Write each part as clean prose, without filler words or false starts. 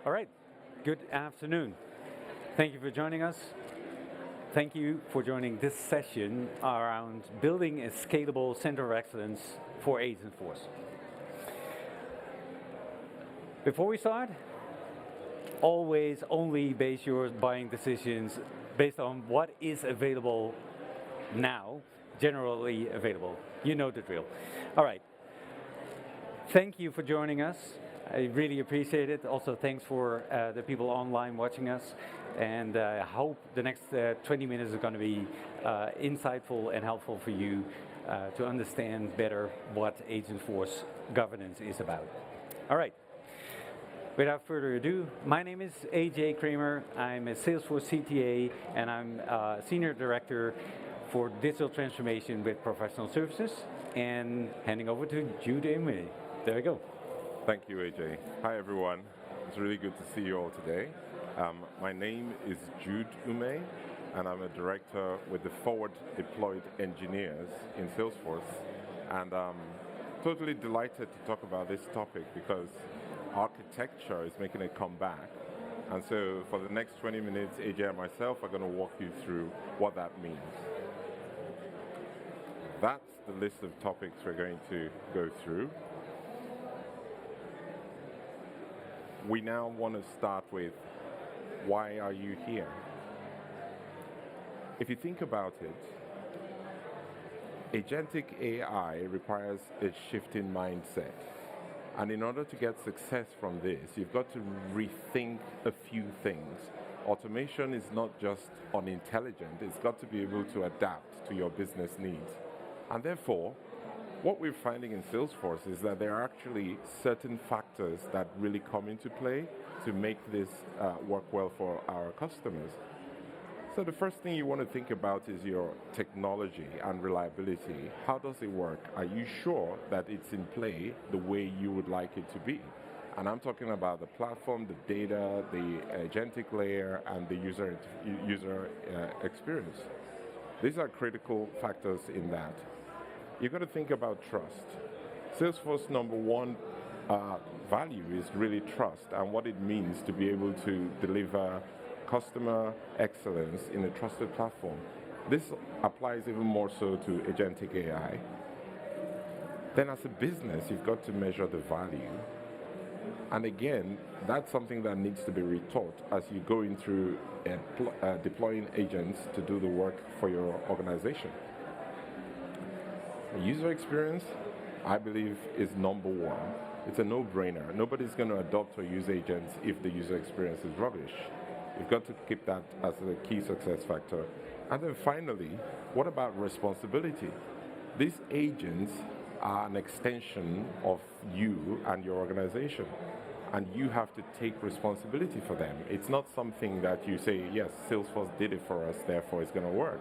All right, good afternoon. Thank you for joining us. Thank you for joining this session around building a scalable center of excellence for Agentforce. Before we start, always only base your buying decisions based on what is available now, generally available. You know the drill. All right. Thank you for joining us. I really appreciate it. Also, thanks for the people online watching us. And I hope the next 20 minutes is going to be insightful and helpful for you to understand better what Agentforce governance is about. All right. Without further ado, my name is AJ Kramer. I'm a Salesforce CTA, and I'm Senior Director for Digital Transformation with Professional Services. And handing over to Jude Imwe. There we go. Thank you, AJ. Hi, everyone. It's really good to see you all today. My name is Jude Ume, and I'm a director with the Forward Deployed Engineers in Salesforce. And I'm totally delighted to talk about this topic because architecture is making a comeback. And so for the next 20 minutes, AJ and myself are going to walk you through what that means. That's the list of topics we're going to go through. We now want to start with, why are you here? If you think about it, agentic AI requires a shift in mindset. And in order to get success from this, you've got to rethink a few things. Automation is not just unintelligent, it's got to be able to adapt to your business needs. And therefore, what we're finding in Salesforce is that there are actually certain factors that really come into play to make this work well for our customers. So the first thing you want to think about is your technology and reliability. How does it work? Are you sure that it's in play the way you would like it to be? And I'm talking about the platform, the data, the agentic layer, and the user experience. These are critical factors in that. You've got to think about trust. Salesforce number one value is really trust and what it means to be able to deliver customer excellence in a trusted platform. This applies even more so to agentic AI. Then as a business, you've got to measure the value. And again, that's something that needs to be retaught as you go in through deploying agents to do the work for your organization. User experience, I believe, is number one. It's a no-brainer. Nobody's going to adopt or use agents if the user experience is rubbish. You've got to keep that as a key success factor. And then finally, what about responsibility? These agents are an extension of you and your organization. And you have to take responsibility for them. It's not something that you say, yes, Salesforce did it for us, therefore it's going to work.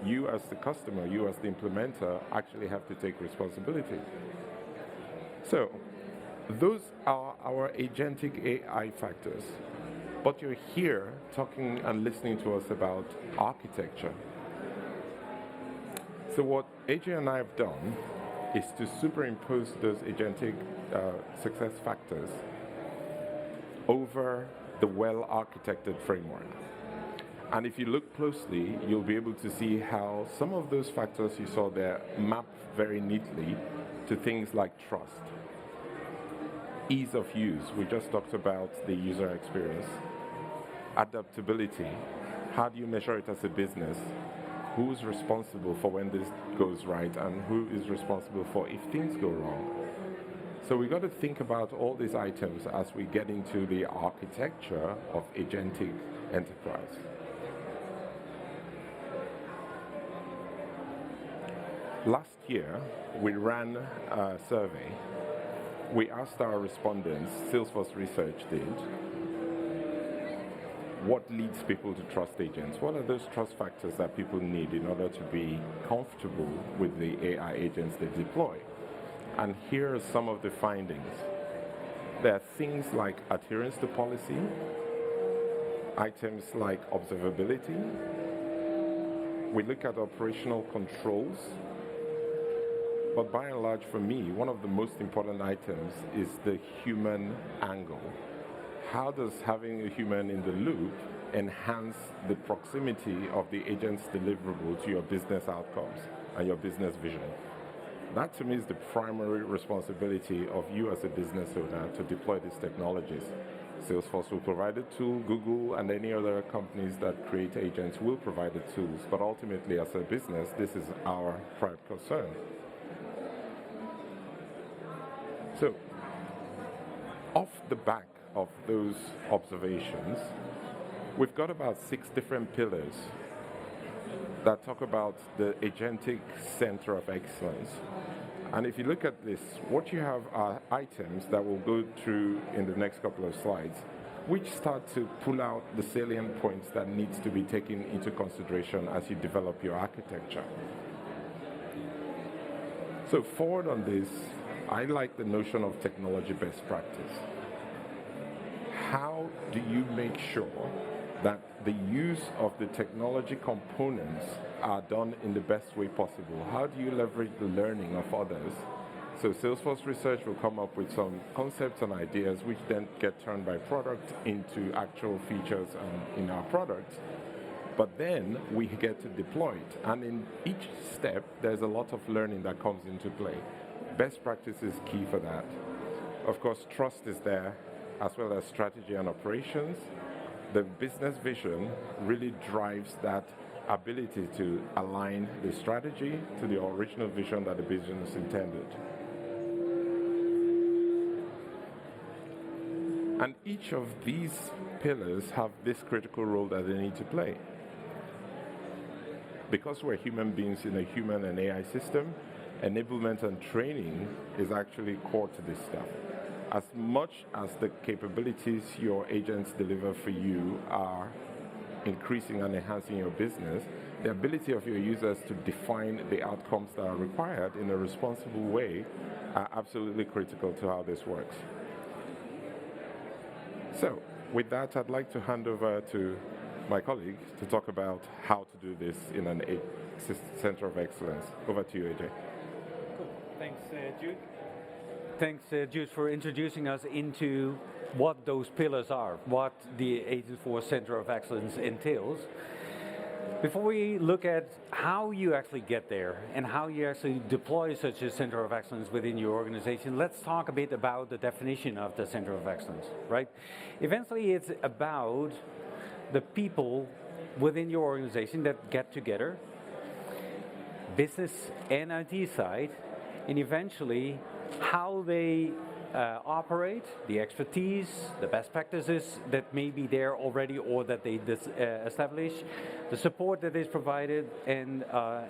You as the customer, you as the implementer, actually have to take responsibility. So, those are our agentic AI factors. But you're here talking and listening to us about architecture. So what AJ and I have done is to superimpose those agentic success factors over the well-architected framework. And if you look closely, you'll be able to see how some of those factors you saw there map very neatly to things like trust, ease of use. We just talked about the user experience. Adaptability. How do you measure it as a business? Who's responsible for when this goes right and who is responsible for if things go wrong? So we've got to think about all these items as we get into the architecture of agentic enterprise. Last year, we ran a survey. We asked our respondents, Salesforce Research did, what leads people to trust agents? What are those trust factors that people need in order to be comfortable with the AI agents they deploy? And here are some of the findings. There are things like adherence to policy, items like observability. We look at operational controls. But by and large, for me, one of the most important items is the human angle. how does having a human in the loop enhance the proximity of the agent's deliverable to your business outcomes and your business vision? That to me is the primary responsibility of you as a business owner to deploy these technologies. Salesforce will provide the tool, Google and any other companies that create agents will provide the tools, but ultimately as a business, this is our prime concern. So, off the back of those observations, we've got about 6 different pillars that talk about the agentic center of excellence. And if you look at this, what you have are items that we'll go through in the next couple of slides, which start to pull out the salient points that needs to be taken into consideration as you develop your architecture. So forward on this, I like the notion of technology best practice. How do you make sure that the use of the technology components are done in the best way possible? How do you leverage the learning of others? So Salesforce Research will come up with some concepts and ideas which then get turned by product into actual features in our product. But then we get to deploy it. And in each step, there's a lot of learning that comes into play. Best practice is key for that. Of course, trust is there, as well as strategy and operations. The business vision really drives that ability to align the strategy to the original vision that the business intended. And each of these pillars have this critical role that they need to play. Because we're human beings in a human and AI system, enablement and training is actually core to this stuff. As much as the capabilities your agents deliver for you are increasing and enhancing your business, the ability of your users to define the outcomes that are required in a responsible way are absolutely critical to how this works. So, with that, I'd like to hand over to my colleague to talk about how to do this in an center of excellence. Over to you, AJ. Cool. Thanks, Jude. Thanks, Jude, for introducing us into what those pillars are, what the Agentforce Center of Excellence entails. Before we look at how you actually get there and how you actually deploy such a Center of Excellence within your organization, let's talk a bit about the definition of the Center of Excellence, right? Eventually, it's about the people within your organization that get together, business and IT side, and eventually how they operate, the expertise, the best practices that may be there already or that they establish, the support that is provided, and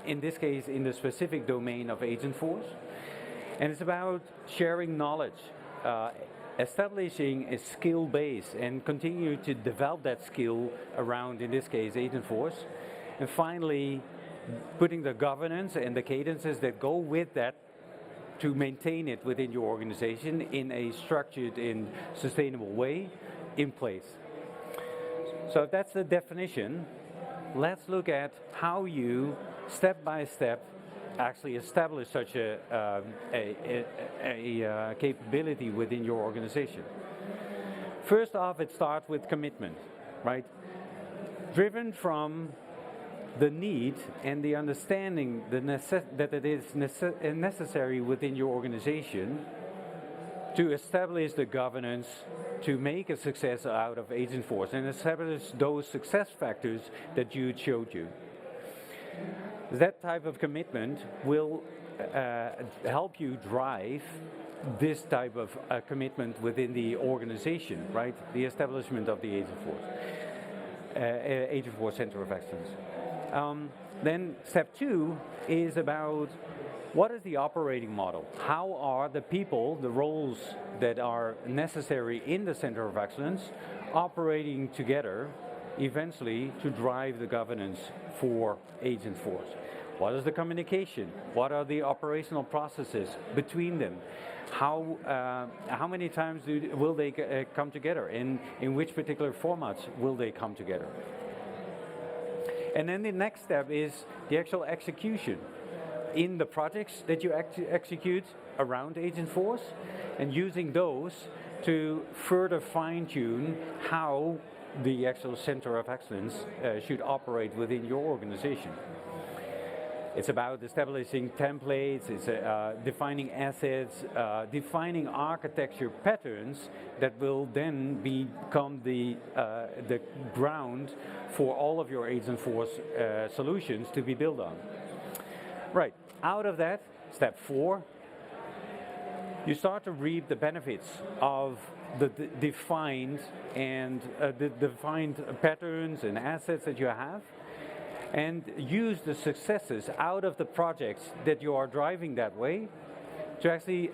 in this case, in the specific domain of Agentforce. And it's about sharing knowledge, establishing a skill base and continue to develop that skill around, in this case, Agentforce. And finally, putting the governance and the cadences that go with that to maintain it within your organization in a structured and sustainable way in place. So if that's the definition, let's look at how you, step by step, actually establish such a capability within your organization. First off, it starts with commitment, right? Driven from the need and the understanding that it is necessary within your organization to establish the governance to make a success out of Agentforce and establish those success factors that Jude showed you. That type of commitment will help you drive this type of commitment within the organization, right? The establishment of the Agentforce Center of Excellence. Then step 2 is about what is the operating model? How are the people, the roles that are necessary in the Center of Excellence operating together eventually to drive the governance for Agentforce? What is the communication? What are the operational processes between them? How many times will they come together? In which particular formats will they come together? And then the next step is the actual execution. in the projects that you execute around Agentforce, and using those to further fine-tune how the actual center of excellence should operate within your organization. It's about establishing templates, it's defining assets, defining architecture patterns that will then become the ground for all of your Agentforce solutions to be built on. Right, out of that, step 4, you start to reap the benefits of the defined patterns and assets that you have, and use the successes out of the projects that you are driving that way to actually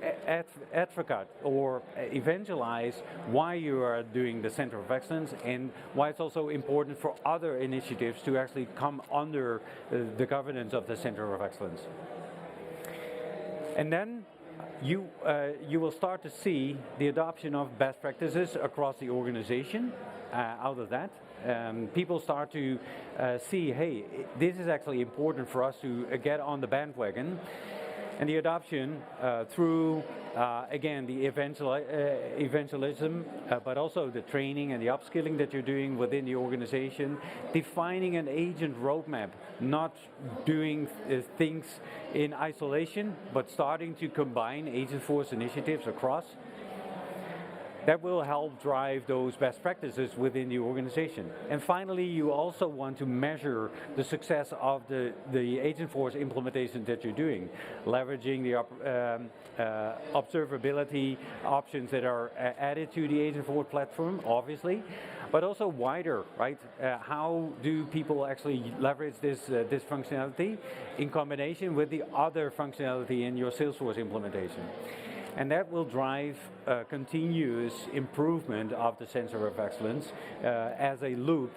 advocate or evangelize why you are doing the Center of Excellence and why it's also important for other initiatives to actually come under the governance of the Center of Excellence. And then you will start to see the adoption of best practices across the organization out of that. People start to see, hey, this is actually important for us to get on the bandwagon. And the adoption through, again, the evangelism, but also the training and the upskilling that you're doing within the organization, defining an agent roadmap, not doing things in isolation, but starting to combine Agentforce initiatives across. That will help drive those best practices within the organization. And finally, you also want to measure the success of the Agentforce implementation that you're doing, leveraging the observability options that are added to the Agentforce platform, obviously, but also wider, right? How do people actually leverage this functionality in combination with the other functionality in your Salesforce implementation? And that will drive continuous improvement of the Center of Excellence as a loop,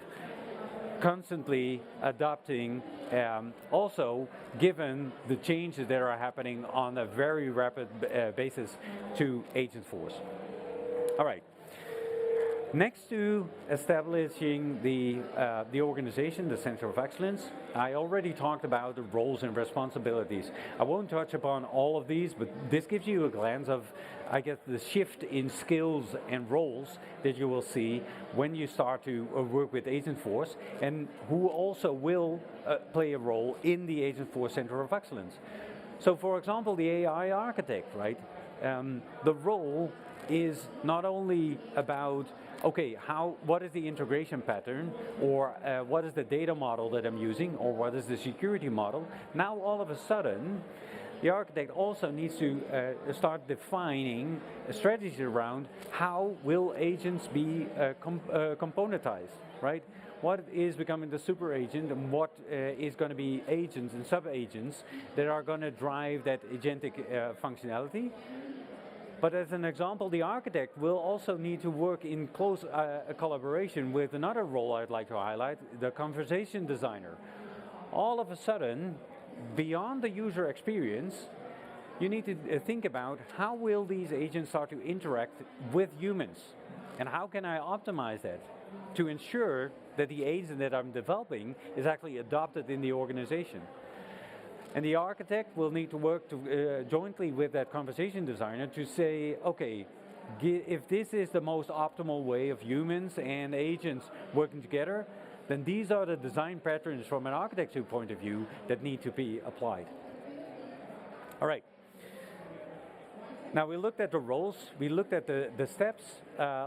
constantly adapting, also given the changes that are happening on a very rapid basis to Agentforce. All right. Next to establishing the organization, the Center of Excellence, I already talked about the roles and responsibilities. I won't touch upon all of these, but this gives you a glance of, I guess, the shift in skills and roles that you will see when you start to work with Agentforce, and who also will play a role in the Agentforce Center of Excellence. So, for example, the AI architect, right? The role is not only about, okay, what is the integration pattern, or what is the data model that I'm using, or what is the security model. Now all of a sudden, the architect also needs to start defining a strategy around how will agents be componentized, right? What is becoming the super agent, and what is going to be agents and sub-agents that are going to drive that agentic functionality. But as an example, the architect will also need to work in close collaboration with another role I'd like to highlight, the conversation designer. All of a sudden, beyond the user experience, you need to think about how will these agents start to interact with humans, and how can I optimize that to ensure that the agent that I'm developing is actually adopted in the organization. And the architect will need to work jointly with that conversation designer to say, okay, if this is the most optimal way of humans and agents working together, then these are the design patterns from an architecture point of view that need to be applied. All right. Now we looked at the roles, we looked at the steps.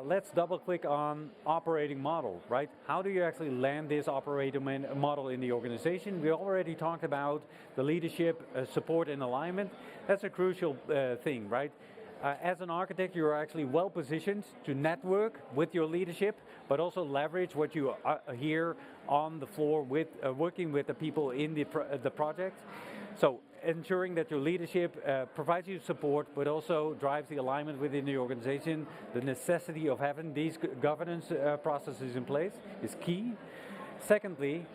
Let's double click on operating model, right? How do you actually land this operating model in the organization? We already talked about the leadership, support, and alignment. That's a crucial thing, right? As an architect, you're actually well positioned to network with your leadership, but also leverage what you hear on the floor with working with the people in the project. So ensuring that your leadership provides you support, but also drives the alignment within the organization. The necessity of having these governance processes in place is key. Secondly,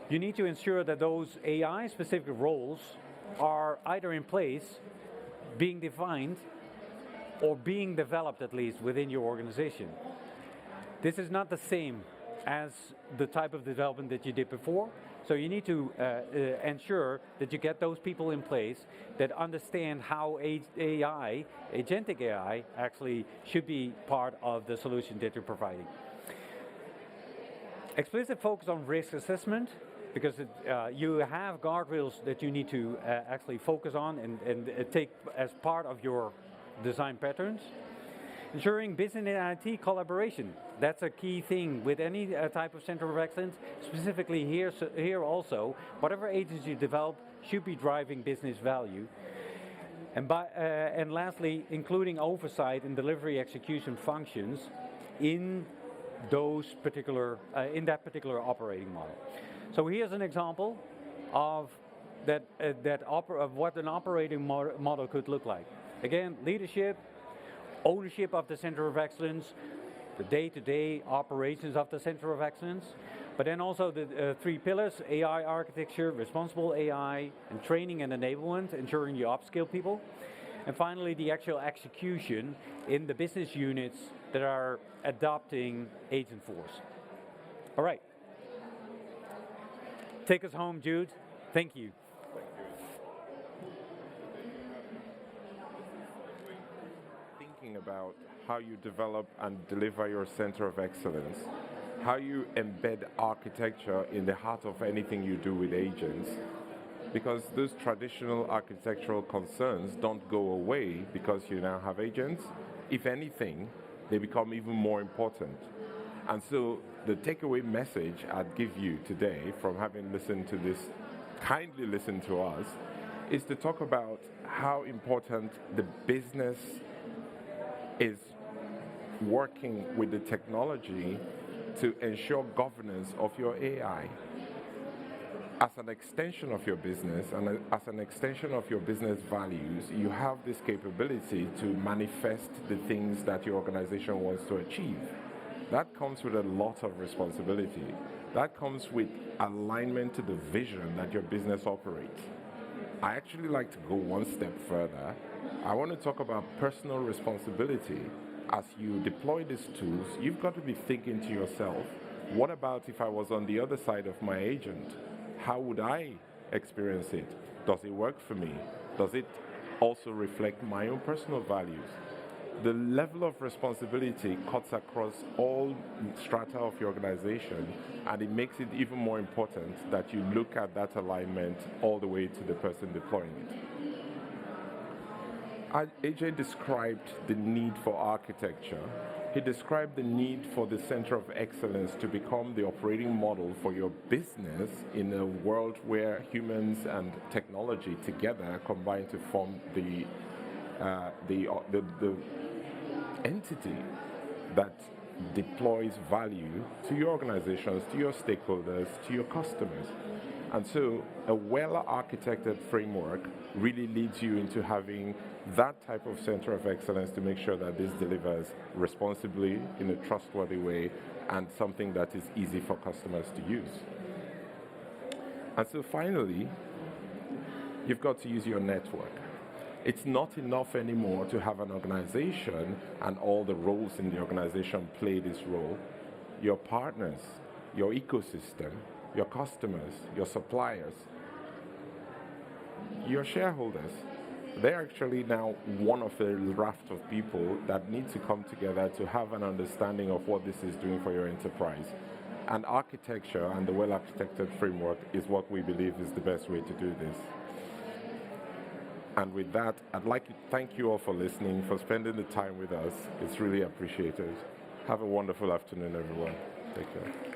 you need to ensure that those AI-specific roles are either in place, being defined, or being developed at least within your organization. This is not the same as the type of development that you did before. So you need to ensure that you get those people in place that understand how AI, agentic AI, actually should be part of the solution that you're providing. Explicit focus on risk assessment, because you have guardrails that you need to actually focus on and take as part of your design patterns. Ensuring business and IT collaboration. That's a key thing with any type of center of excellence. Specifically here also, whatever agents you develop should be driving business value. And lastly, including oversight and delivery execution functions in those particular in that particular operating model. So here's an example of of what an operating model could look like. Again, leadership, ownership of the center of excellence, the day-to-day operations of the center of excellence, but then also the three pillars: AI architecture, responsible AI, and training and enablement, ensuring you upskill people. And finally, the actual execution in the business units that are adopting Agentforce. All right. Take us home, Jude. Thank you. Thinking about how you develop and deliver your center of excellence, how you embed architecture in the heart of anything you do with agents, because those traditional architectural concerns don't go away because you now have agents. If anything, they become even more important. And so the takeaway message I'd give you today from having listened to this, kindly listen to us, is to talk about how important the business is working with the technology to ensure governance of your AI. As an extension of your business and as an extension of your business values, you have this capability to manifest the things that your organization wants to achieve. That comes with a lot of responsibility. That comes with alignment to the vision that your business operates. I actually like to go one step further. I want to talk about personal responsibility. As you deploy these tools, you've got to be thinking to yourself, what about if I was on the other side of my agent? How would I experience it? Does it work for me? Does it also reflect my own personal values? The level of responsibility cuts across all strata of your organization, and it makes it even more important that you look at that alignment all the way to the person deploying it. AJ described the need for architecture. He described the need for the center of excellence to become the operating model for your business in a world where humans and technology together combine to form the entity that deploys value to your organizations, to your stakeholders, to your customers. And so a well-architected framework really leads you into having that type of center of excellence to make sure that this delivers responsibly in a trustworthy way and something that is easy for customers to use. And so finally, you've got to use your network. It's not enough anymore to have an organization and all the roles in the organization play this role. Your partners, your ecosystem, your customers, your suppliers, your shareholders, they're actually now one of a raft of people that need to come together to have an understanding of what this is doing for your enterprise. And architecture and the well-architected framework is what we believe is the best way to do this. And with that, I'd like to thank you all for listening, for spending the time with us. It's really appreciated. Have a wonderful afternoon, everyone. Take care.